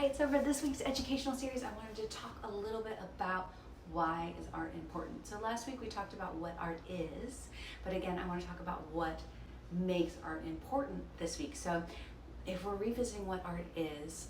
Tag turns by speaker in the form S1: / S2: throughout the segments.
S1: right, so for this week's educational series, I wanted to talk a little bit about why is art important. So last week we talked about what art is, but again, I want to talk about what makes art important this week. So if we're revisiting what art is,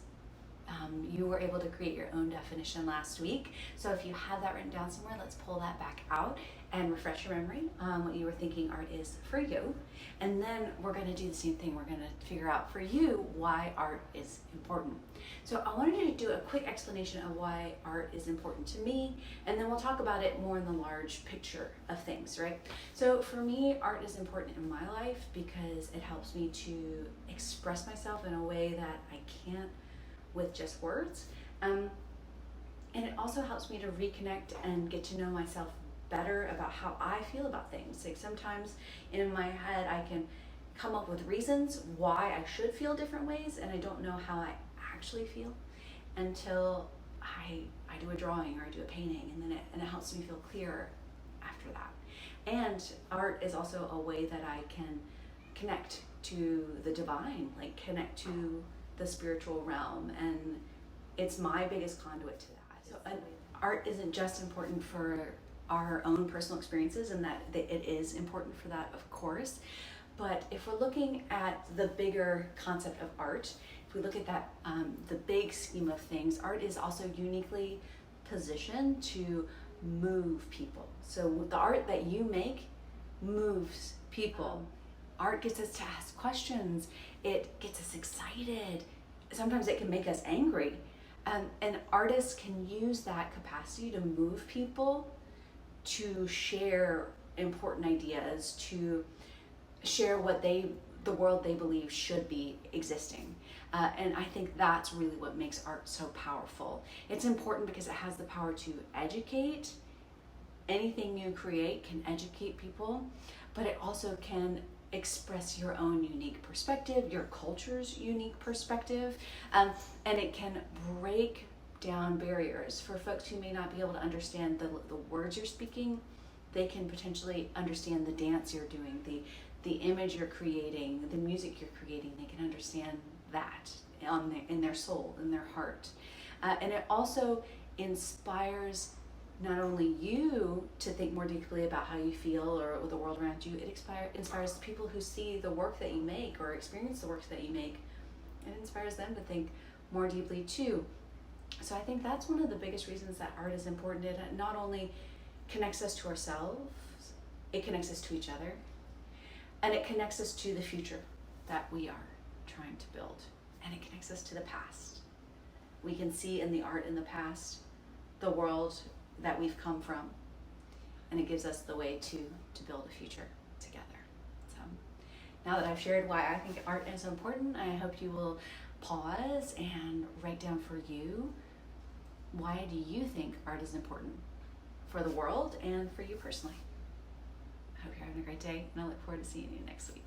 S1: you were able to create your own definition last week. So if you have that written down somewhere, let's pull that back out and refresh your memory on what you were thinking art is for you. And then we're going to do the same thing. We're going to figure out for you why art is important. So I wanted to do a quick explanation of why art is important to me, and then we'll talk about it more in the large picture of things, right? So for me, art is important in my life because it helps me to express myself in a way that I can't with just words. And it also helps me to reconnect and get to know myself better about how I feel about things. Like sometimes in my head, I can come up with reasons why I should feel different ways, and I don't know how I actually feel until I do a drawing or I do a painting, and then it helps me feel clearer after that. And art is also a way that I can connect to the divine, like connect to the spiritual realm, and it's my biggest conduit to that. So art isn't just important for our own personal experiences, and that it is important for that, of course, but if we're looking at the bigger concept of art, if we look at that, the big scheme of things, art is also uniquely positioned to move people. So the art that you make moves people. Art gets us to ask questions. It gets us excited. Sometimes it can make us angry. And artists can use that capacity to move people, to share important ideas, to share the world they believe should be existing. And I think that's really what makes art so powerful. It's important because it has the power to educate. Anything you create can educate people, but it also can express your own unique perspective, your culture's unique perspective, and it can break down barriers for folks who may not be able to understand the words you're speaking. They can potentially understand the dance you're doing, the image you're creating, the music you're creating. They can understand that in their soul, in their heart. And it also inspires not only you to think more deeply about how you feel or the world around you, it inspires the people who see the work that you make or experience the work that you make. It inspires them to think more deeply too. So I think that's one of the biggest reasons that art is important. It not only connects us to ourselves, it connects us to each other, and it connects us to the future that we are trying to build, and it connects us to the past. We can see in the art in the past the world that we've come from, and it gives us the way to build a future together. So now that I've shared why I think art is important, I hope you will pause and write down for you, why do you think art is important for the world and for you personally? I hope you're having a great day, and I look forward to seeing you next week.